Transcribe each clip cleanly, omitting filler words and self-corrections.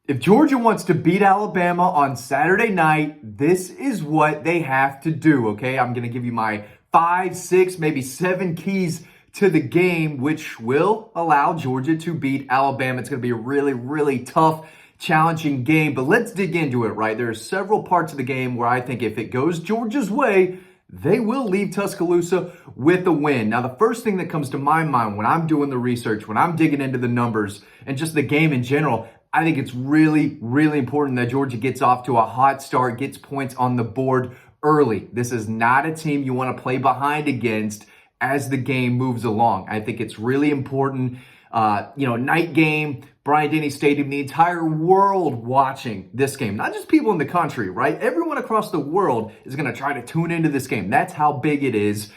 If Georgia wants to beat Alabama on Saturday night, this is what they have to do, okay? I'm going to give you my 5, 6, maybe 7 keys to the game, which will allow Georgia to beat Alabama. It's going to be a really, really tough, challenging game, but let's dig into it, right? There are several parts of the game where I think if it goes Georgia's way, they will leave Tuscaloosa with a win. Now, the first thing that comes to my mind when I'm doing the research, when I'm digging into the numbers and just the game in general, I think it's really, really important that Georgia gets off to a hot start, gets points on the board early. This is not a team you want to play behind against as the game moves along. I think it's really important. Night game, Bryant-Denny Stadium, the entire world watching this game. Not just people in the country, right? Everyone across the world is going to try to tune into this game. That's how big it is.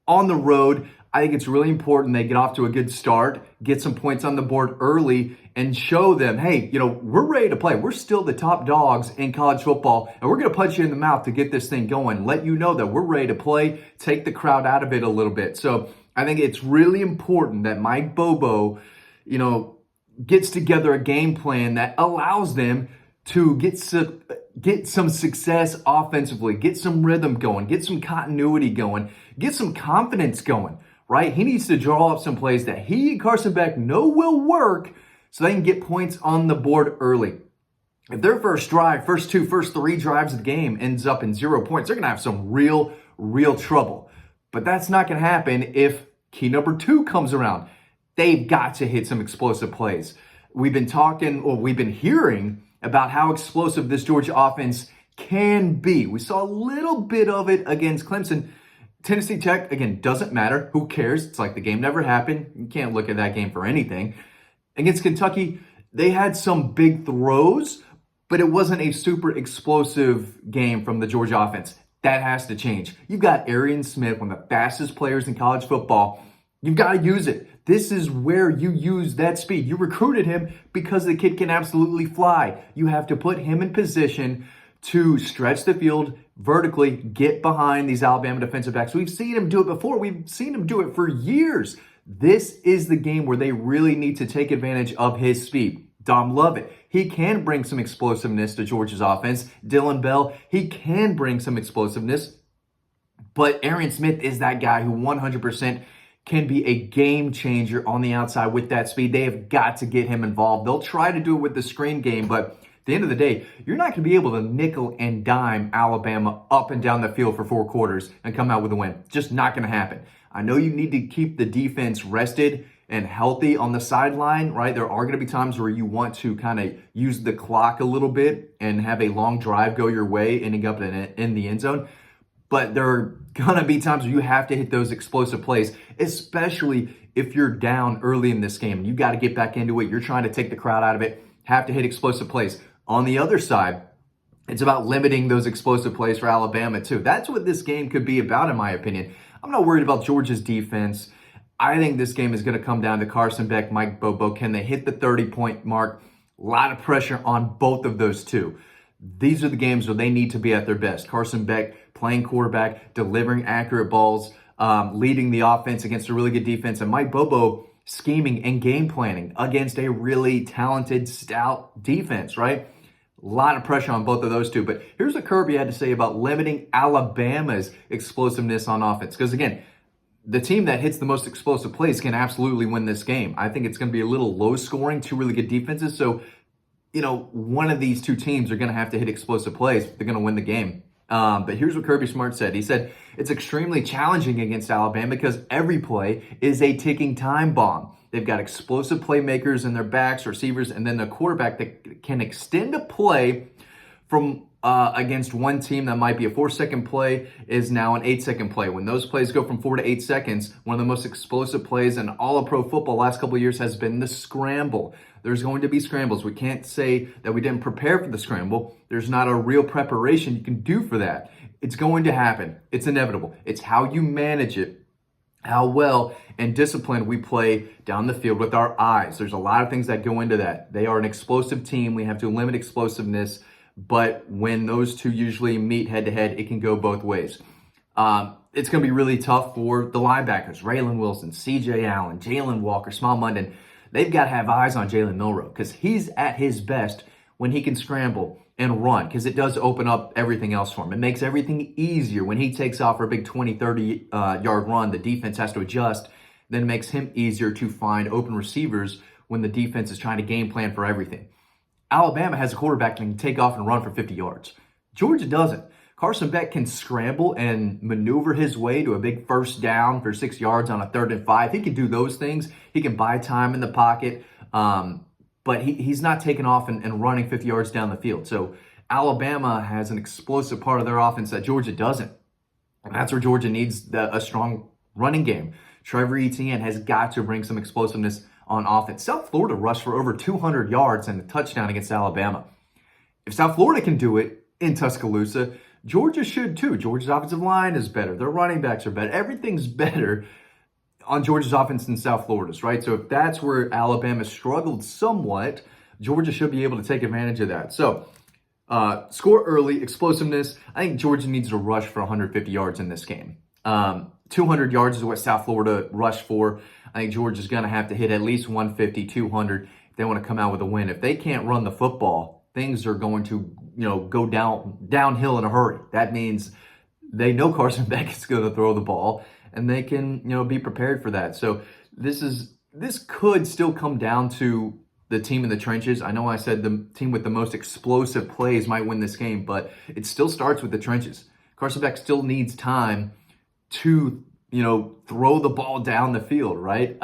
On the road, I think it's really important they get off to a good start, get some points on the board early, and show them, hey, we're ready to play. We're still the top dogs in college football, and we're going to punch you in the mouth to get this thing going, let you know that we're ready to play, take the crowd out of it a little bit. So I think it's really important that Mike Bobo, gets together a game plan that allows them to get some success offensively, get some rhythm going, get some continuity going, get some confidence going, right? He needs to draw up some plays that he and Carson Beck know will work so they can get points on the board early. If their first drive, first 3 drives of the game ends up in 0 points, they're going to have some real trouble. But that's not going to happen if key number 2 comes around. They've got to hit some explosive plays. We've been hearing about how explosive this Georgia offense can be. We saw a little bit of it against Clemson. Tennessee Tech, again, doesn't matter. Who cares? It's like the game never happened. You can't look at that game for anything. Against Kentucky, they had some big throws, but it wasn't a super explosive game from the Georgia offense. That has to change. You've got Arian Smith, one of the fastest players in college football. You've got to use it. This is where you use that speed. You recruited him because the kid can absolutely fly. You have to put him in position to stretch the field vertically, get behind these Alabama defensive backs. We've seen him do it before. We've seen him do it for years. This is the game where they really need to take advantage of his speed. Dom Lovett, he can bring some explosiveness to Georgia's offense. Dylan Bell, he can bring some explosiveness. But Arian Smith is that guy who 100% can be a game changer on the outside with that speed. They have got to get him involved. They'll try to do it with the screen game, but at the end of the day, you're not going to be able to nickel and dime Alabama up and down the field for 4 quarters and come out with a win. Just not going to happen. I know you need to keep the defense rested and healthy on the sideline, right? There are going to be times where you want to kind of use the clock a little bit and have a long drive go your way, ending up in the end zone. But there are going to be times where you have to hit those explosive plays, especially if you're down early in this game. You got to get back into it. You're trying to take the crowd out of it. Have to hit explosive plays. On the other side, it's about limiting those explosive plays for Alabama too. That's what this game could be about, in my opinion. I'm not worried about Georgia's defense. I think this game is going to come down to Carson Beck, Mike Bobo. Can they hit the 30-point mark? A lot of pressure on both of those two. These are the games where they need to be at their best. Carson Beck playing quarterback, delivering accurate balls, leading the offense against a really good defense, and Mike Bobo scheming and game planning against a really talented, stout defense, right? A lot of pressure on both of those two. But here's what Kirby had to say about limiting Alabama's explosiveness on offense. Because again, the team that hits the most explosive plays can absolutely win this game. I think it's going to be a little low scoring, 2 really good defenses. So, one of these 2 teams are going to have to hit explosive plays. They're going to win the game. But here's what Kirby Smart said. He said, it's extremely challenging against Alabama because every play is a ticking time bomb. They've got explosive playmakers in their backs, receivers, and then the quarterback that can extend a play from against one team that might be a 4-second play is now an 8-second play. When those plays go from 4 to 8 seconds, one of the most explosive plays in all of pro football last couple of years has been the scramble. There's going to be scrambles. We can't say that we didn't prepare for the scramble. There's not a real preparation you can do for that. It's going to happen. It's inevitable. It's how you manage it, how well and disciplined we play down the field with our eyes. There's a lot of things that go into that. They are an explosive team. We have to limit explosiveness. But when those two usually meet head-to-head, it can go both ways. It's going to be really tough for the linebackers, Raylan Wilson, C.J. Allen, Jalen Walker, Small Munden. They've got to have eyes on Jalen Milroe because he's at his best when he can scramble and run, because it does open up everything else for him. It makes everything easier. When he takes off for a big 20, 30 yard run, the defense has to adjust. Then it makes him easier to find open receivers when the defense is trying to game plan for everything. Alabama has a quarterback that can take off and run for 50 yards. Georgia doesn't. Carson Beck can scramble and maneuver his way to a big first down for 6 yards on a 3rd and 5. He can do those things. He can buy time in the pocket, but he's not taking off and running 50 yards down the field. So Alabama has an explosive part of their offense that Georgia doesn't. And that's where Georgia needs a strong running game. Trevor Etienne has got to bring some explosiveness on offense. South Florida rushed for over 200 yards and a touchdown against Alabama. If South Florida can do it in Tuscaloosa, Georgia should too. Georgia's offensive line is better. Their running backs are better. Everything's better on Georgia's offense than South Florida's, right? So if that's where Alabama struggled somewhat, Georgia should be able to take advantage of that. So score early, explosiveness. I think Georgia needs to rush for 150 yards in this game. 200 yards is what South Florida rushed for. I think Georgia's going to have to hit at least 150, 200 if they want to come out with a win. If they can't run the football, things are going to, go downhill in a hurry. That means they know Carson Beck is going to throw the ball, and they can, be prepared for that. So this could still come down to the team in the trenches. I know I said the team with the most explosive plays might win this game, but it still starts with the trenches. Carson Beck still needs time to, throw the ball down the field, right?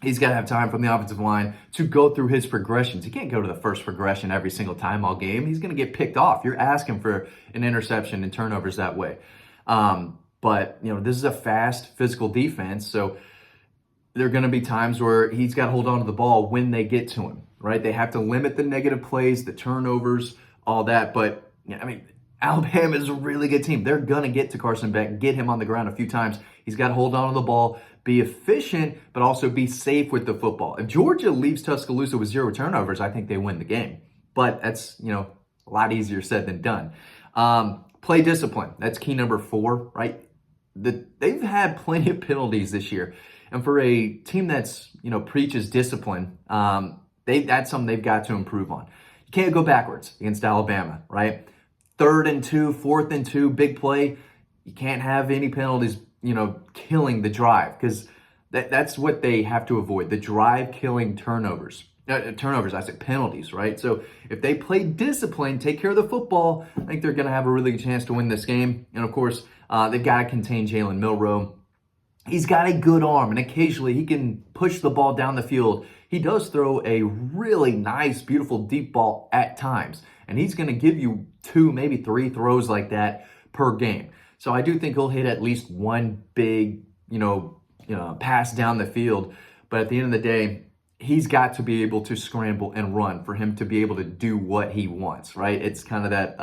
He's got to have time from the offensive line to go through his progressions. He can't go to the first progression every single time all game. He's going to get picked off. You're asking for an interception and turnovers that way. But, this is a fast, physical defense, so there are going to be times where he's got to hold on to the ball when they get to him, right? They have to limit the negative plays, the turnovers, all that. But, Alabama is a really good team. They're going to get to Carson Beck, get him on the ground a few times. He's got to hold on to the ball, be efficient, but also be safe with the football. If Georgia leaves Tuscaloosa with 0 turnovers, I think they win the game. But that's, a lot easier said than done. Play discipline. That's key number 4, right? They've had plenty of penalties this year. And for a team that's, preaches discipline, that's something they've got to improve on. You can't go backwards against Alabama, right? 3rd and 2, 4th and 2, big play. You can't have any penalties, killing the drive, because that's what they have to avoid. The drive killing turnovers. I said penalties, right? So if they play discipline, take care of the football, I think they're going to have a really good chance to win this game. And of course, they've got to contain Jalen Milroe. He's got a good arm, and occasionally he can push the ball down the field. He does throw a really nice, beautiful deep ball at times, and he's going to give you 2, maybe 3 throws like that per game. So I do think he'll hit at least one big, pass down the field. But at the end of the day, he's got to be able to scramble and run for him to be able to do what he wants, right? It's kind of that,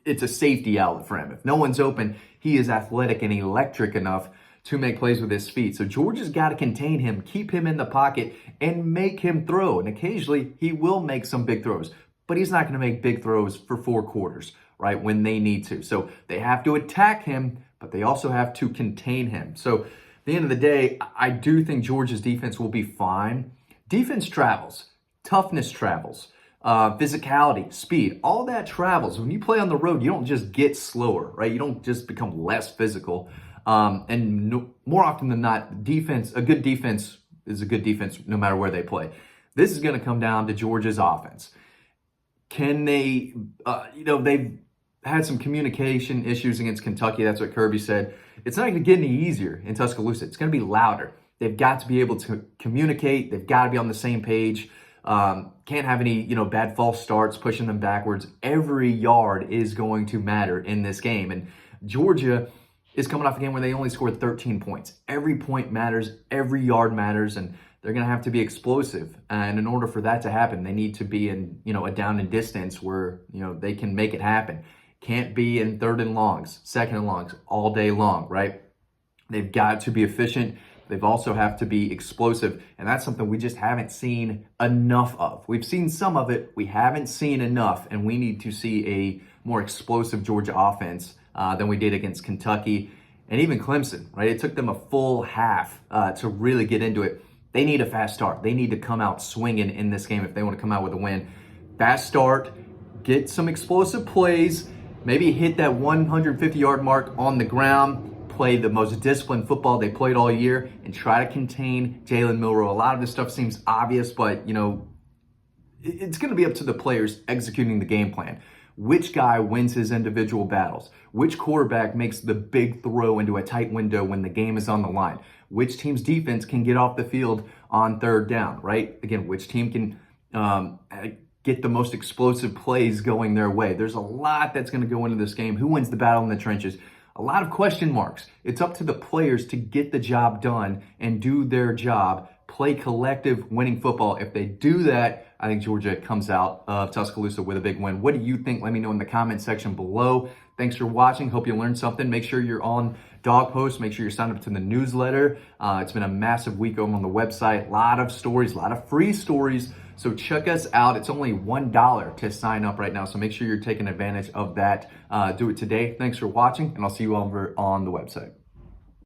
it's a safety outlet for him. If no one's open, he is athletic and electric enough to make plays with his feet. So Georgia's got to contain him, keep him in the pocket, and make him throw. And occasionally, he will make some big throws, but he's not going to make big throws for 4 quarters, right, when they need to. So they have to attack him, but they also have to contain him. So at the end of the day, I do think Georgia's defense will be fine. Defense travels. Toughness travels. Physicality, speed, all that travels. When you play on the road, you don't just get slower, right? You don't just become less physical. More often than not, a good defense is a good defense no matter where they play. This is going to come down to Georgia's offense. Can they, they've had some communication issues against Kentucky. That's what Kirby said. It's not going to get any easier in Tuscaloosa. It's going to be louder. They've got to be able to communicate. They've got to be on the same page. Can't have any, bad false starts, pushing them backwards. Every yard is going to matter in this game. And Georgia is coming off a game where they only scored 13 points. Every point matters. Every yard matters. And they're going to have to be explosive. And in order for that to happen, they need to be in, a down and distance where, they can make it happen. Can't be in 3rd and longs, 2nd and longs all day long, right? They've got to be efficient. They've also have to be explosive. And that's something we just haven't seen enough of. We've seen some of it. We haven't seen enough. And we need to see a more explosive Georgia offense than we did against Kentucky and even Clemson, right? It took them a full half to really get into it. They need a fast start. They need to come out swinging in this game if they want to come out with a win. Fast start, get some explosive plays, maybe hit that 150-yard mark on the ground, play the most disciplined football they played all year, and try to contain Jalen Milroe. A lot of this stuff seems obvious, but, it's going to be up to the players executing the game plan. Which guy wins his individual battles? Which quarterback makes the big throw into a tight window when the game is on the line? Which team's defense can get off the field on third down, right? Again, which team can get the most explosive plays going their way? There's a lot that's going to go into this game. Who wins the battle in the trenches? A lot of question marks. It's up to the players to get the job done and do their job, play collective winning football. If they do that, I think Georgia comes out of Tuscaloosa with a big win. What do you think? Let me know in the comment section below. Thanks for watching. Hope you learned something. Make sure you're on Dog Post. Make sure you're signed up to the newsletter. It's been a massive week over on the website. A lot of stories, a lot of free stories. So check us out. It's only $1 to sign up right now. So make sure you're taking advantage of that. Do it today. Thanks for watching, and I'll see you over on the website.